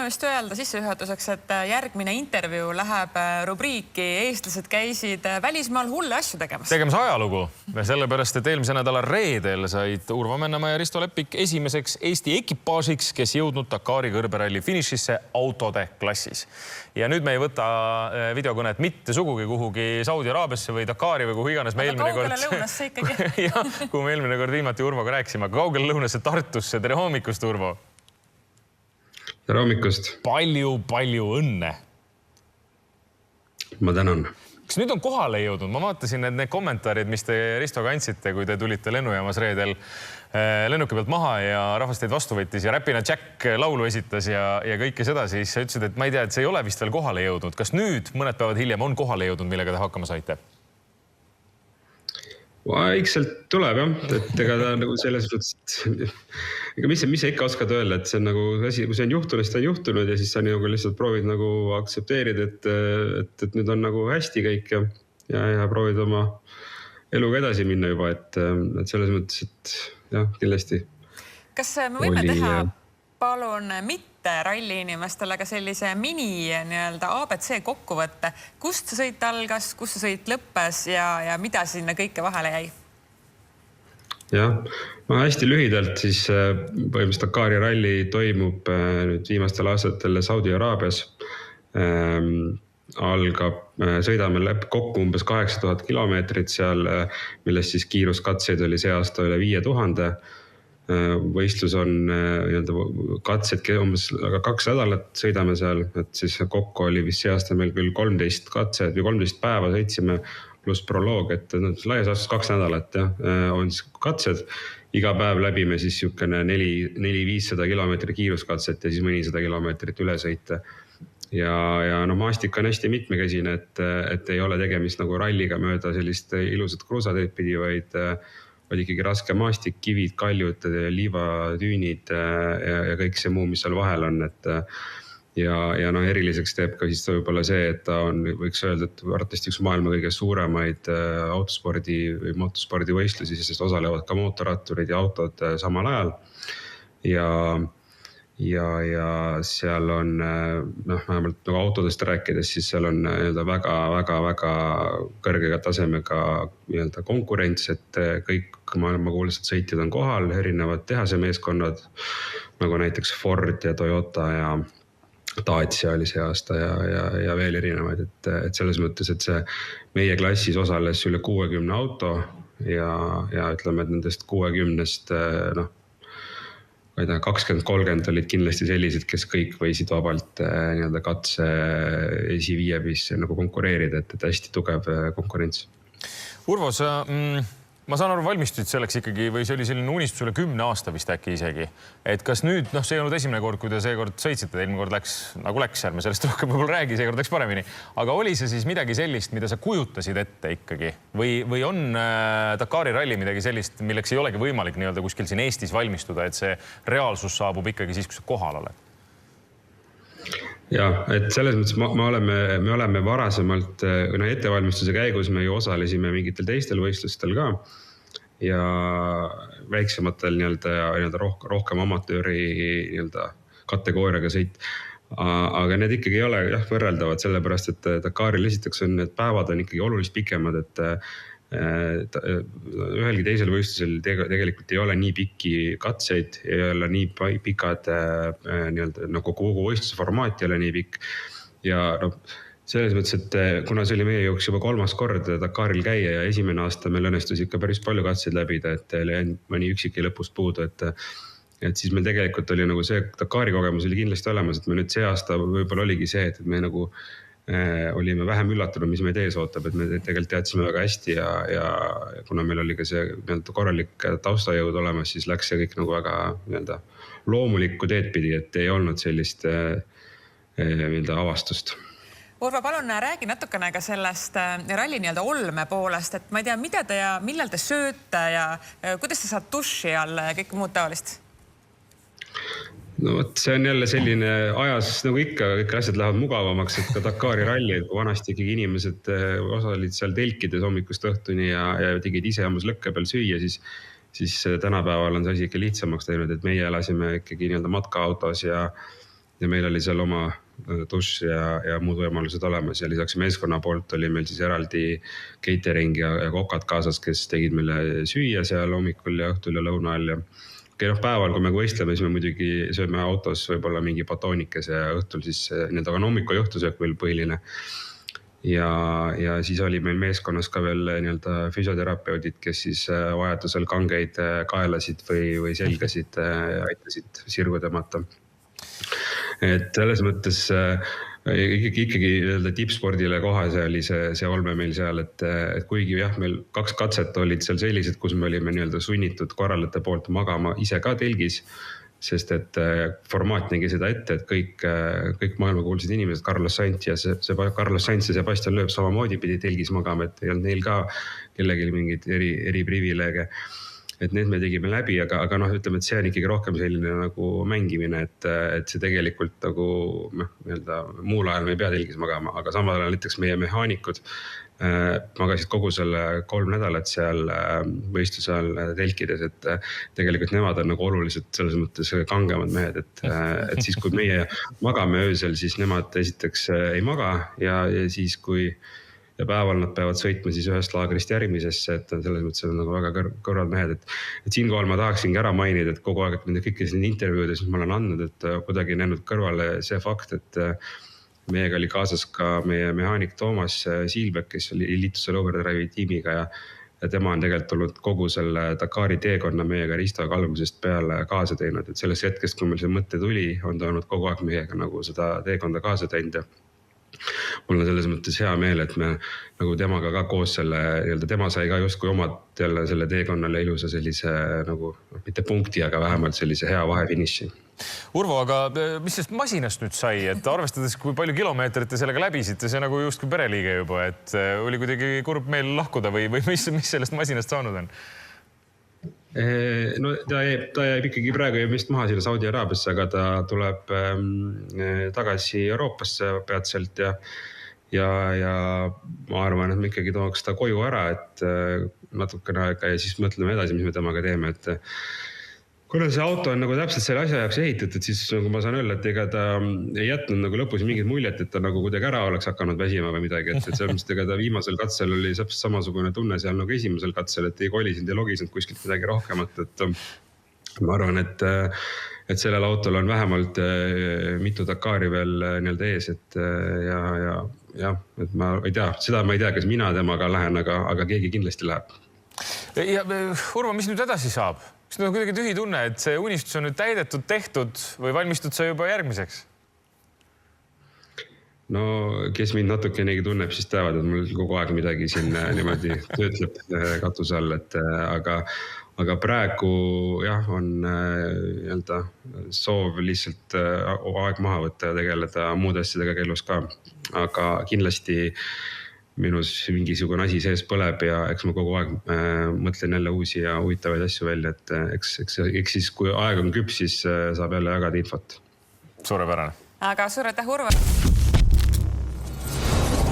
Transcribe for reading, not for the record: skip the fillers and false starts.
vist öelda sissejuhatuseks, et järgmine intervjuu läheb rubriiki Eestlased käisid välismaal hulle asju tegemas. Tegemas ajalugu, sellepärast, et eelmise nädala reedel said Urvo Männamäe ja Risto Leppik esimeseks Eesti ekipaažiks, kes jõudnud Dakari kõrberalli finišisse autode klassis. Ja nüüd me ei võta videokõnet mitte sugugi kuhugi Saudi Araabiasse või Dakari või kuhu iganes me eelmine kord... Kaugele lõunasse ikkagi. Ja, kuhu me eelmine kord viimati Urvoga rääksime, aga kaugele lõunasse Tartusse. Tere hommikust, Urvo! Tere hommikust! Palju õnne! Ma tänan. Kas nüüd on kohale jõudnud? Ma vaatasin need kommentaarid, mis te Ristoga andsite, kui te tulite lennujaamas reedel lennuki pealt maha ja rahvas teid vastu võttis ja Räpina Jack laulu esitas ja kõike seda, siis sa ütlesid, et ma ei tea, et see ei ole vist veel kohale jõudnud. Kas nüüd mõned päevad hiljem on kohale jõudnud, millega te hakkama saite? Vaikselt tuleb, jah. Et ega ta nagu selles mõttes, ega mis sa ikka oskad öelda, et see on nagu asi, kui see on juhtunud, siis ta on juhtunud ja siis sa nagu lihtsalt proovid nagu aktsepteerida, et nüüd on nagu hästi kõik ja proovid oma eluga edasi minna juba, et selles mõttes, et jah, kindlasti. Kas me võime teha palun mitte ralli inimestele ka sellise mini ABC kokkuvõtte, kust see sõit algas, kust see sõit lõppes ja mida sinna kõike vahele jäi? Jah, hästi lühidalt siis põhimõtteliselt Dakari ralli toimub nüüd viimastel aastatel Saudi Araabias. Sõidame kokku umbes 8000 kilomeetrit seal, millest siis kiiruskatseid oli see aasta üle 5000. Võistlus on katsed umbes 2 nädalat sõidame seal, et siis kokku oli vist see aasta meil küll 13 katset või 13 päeva sõitsime pluss proloog, et laias aastas 2 nädalat on siis katsed. Iga päev läbime siis 400-500 kilomeetri kiiruskatset ja siis mõni 100 kilomeetrit üle sõita. Ja maastik on hästi mitmekäsine, et ei ole tegemist nagu ralliga mööda sellist ilusat kruusateed pidi, vaid ikkagi raske maastik, kivid, kaljud, liivatüünid ja kõik see muu, mis seal vahel on. Ja eriliseks teeb ka siis võib-olla see, et ta on, võiks öelda, et arvatavasti üks maailma kõige suuremaid autospordi või motospordi võistlusi, sest osalevad ka mootorratturid ja autod samal ajal. Ja seal on, vähemalt nagu autodest rääkides, siis seal on väga kõrge tasemega konkurents, et kõik maailmakuulsad sõitjad on kohal, erinevad tehasemeeskonnad, nagu näiteks Ford ja Toyota ja Dacia oli see aasta ja veel erinevaid, et selles mõttes, et see meie klassis osales üle 60 auto ja ütleme, et nendest 60-st 20-30 olid kindlasti sellised, kes kõik võisid vabalt katse esiviiebis nagu konkureerida, et hästi tugev konkurents. Urvo, ma saan aru, valmistusid selleks ikkagi või see oli selline unistus üle 10 aasta vist äkki isegi. Et kas nüüd, see ei olnud esimene kord, kui te seekord sõitsite, eelmine kord läks, nagu läks, ärme sellest rohkem võib-olla räägi, seekord läks paremini. Aga oli see siis midagi sellist, mida sa kujutasid ette ikkagi? Või on Dakari ralli midagi sellist, milleks ei olegi võimalik kuskil siin Eestis valmistuda, et see reaalsus saabub ikkagi siis, kui sa kohal oled? Ja, et selles mõttes me oleme varasemalt, ettevalmistuse käigus me ju osalesime mingitel teistel võistlustel ka ja väiksematel rohkem amatööri kategooriaga sõit. Aga need ikkagi ei ole võrreldavad, sellepärast, et Dakaril esiteks on need päevad on ikkagi oluliselt pikemad, et ühelgi teisel võistlusel tegelikult ei ole nii pikki katseid, ei ole nii pikad, nagu kogu võistluse formaat ei ole nii pikk. Ja selles mõttes, et kuna see oli meie jooks juba 3. kord Dakaril käia ja esimene aasta meil õnnestus ikka päris palju katseid läbida, et mõni üksiki lõpust puudu, et siis meil tegelikult oli nagu see Dakari kogemus oli kindlasti olemas, et me nüüd see aasta võib-olla oligi see, et me nagu olime vähem üllatunud, mis meid ees ootab, et me tegelikult teadsime väga hästi ja kuna meil oli ka see korralik taustajõud olemas, siis läks see kõik nagu väga loomulikku teed pidi, et ei olnud sellist avastust. Urvo, palun räägi natukene ka sellest ralli olme poolest, et ma ei tea, mida te ja millal te sööte ja kuidas te saad duši all ja kõik muud taolist? No see on jälle selline ajas, nagu ikka, kõik asjad lähevad mugavamaks, et ka Dakari ralli, et vanasti ikkagi inimesed osalid seal telkides hommikust õhtuni ja tegid ise omas lõkke peal süüa, siis tänapäeval on see asi ikka lihtsamaks teinud, et meie elasime ikkagi matkaautos ja ja meil oli seal oma dušš ja muud võimalused olemas ja lisaks meeskonna poolt oli meil siis eraldi catering ja kokad kaasas, kes tegid meile süüa seal hommikul ja õhtul ja lõuna all ja päeval, kui me võistleme, siis me muidugi sööme autos võib-olla mingi batoonikese ja õhtul siis aga hommikul ja õhtusöök veel põhiline. Ja siis oli meil meeskonnas ka veel füsioterapeudid, kes siis vajadusel kangeid kaelasid või selgasid ja aitasid sirgu tõmmata. Et selles mõttes ikkagi tippspordile kohase oli see olme meil seal, et kuigi jah, meil 2 katset olid seal sellised, kus me olime sunnitud korraldajate poolt magama ise ka telgis, sest et formaat nägi seda ette, et kõik maailmakuulsed inimesed, Carlos Sainz ja Sebastian Loeb samamoodi pidi telgis magama, et ei olnud neil ka kellelgi mingid eriprivileege. Et need me tegime läbi, aga ütleme, et see on ikkagi rohkem selline nagu mängimine, et see tegelikult nagu muul ajal me ei pea telgis magama, aga samal ajal näiteks meie mehaanikud magasid kogu selle 3 nädalat seal võistluse all telkides, et tegelikult nemad on nagu oluliselt selles mõttes kangemad mehed, et siis kui meie magame öösel, siis nemad esiteks ei maga ja siis kui ja päeval nad peavad sõitma siis ühest laagrist järgmisesse, et selles mõttes on nagu väga kõrvad mehed, et siinkohal ma tahaksingi ära mainida, et kogu aeg, et nende kõikides intervjuudes, mis ma olen andnud, et kuidagi näinud kõrvale see fakt, et meiega oli kaasas ka meie mehaanik Toomas Siilbek, kes oli liituse Overdrive'i tiimiga ja tema on tegelikult olnud kogu selle Dakari teekonna meiega Ristoga algusest peale kaasa teinud, et sellest hetkest, kui meil see mõte tuli, on ta olnud kogu aeg meiega nagu seda teekonda kaasa teinud ja mul on selles mõttes hea meel, et me nagu temaga ka koos tema sai ka justkui omad jälle selle teekonnale ilusa sellise nagu, mitte punkti, aga vähemalt sellise hea vahefiniši. Urvo, aga mis sellest masinast nüüd sai, et arvestades, kui palju kilomeetrit te sellega läbisite, see nagu justkui pereliige juba, et oli kuidagi kurb meel lahkuda või mis sellest masinast saanud on? No ta jääb ikkagi praegu vist maha sinna Saudi Araabiasse, aga ta tuleb tagasi Euroopasse peatselt ja ma arvan, et me ikkagi tooks ta koju ära, et natukene aega ja siis mõtleme edasi, mis me temaga teeme, et kuna see auto on nagu täpselt selle asja jaoks ehitatud, siis nagu ma saan öelda, et ega ta ei jätnud nagu lõpus mingit muljet, et ta nagu kuidagi ära oleks hakanud väsima või midagi, et selles ega ta viimasel katsel oli samasugune tunne seal nagu esimesel katsel, et ei kolisenud ja logisenud kuskilt midagi rohkemat, et ma arvan, et sellel autol on vähemalt mitu Dakari veel ees, et et ma ei tea, seda ma ei tea, kas mina temaga lähen, aga keegi kindlasti läheb. Ja Urvo, mis nüüd edasi saab? Kas nüüd on kuidagi tühi tunne, et see unistus on nüüd täidetud, tehtud või valmistud sa juba järgmiseks? No kes mind natukenegi tunneb, siis teavad, et mul kogu aeg midagi siin niimoodi töötleb katuse all, aga praegu jah, on soov lihtsalt aeg maha võtta ja tegeleda muude asjadega elus ka, aga kindlasti minus mingisugune asi sees põleb ja eks ma kogu aeg mõtlen jälle uusi ja huvitavaid asju välja, et eks siis, kui aeg on küps, siis saab jälle jagada infot. Suurepärane. Aga suur aitäh, Urvo!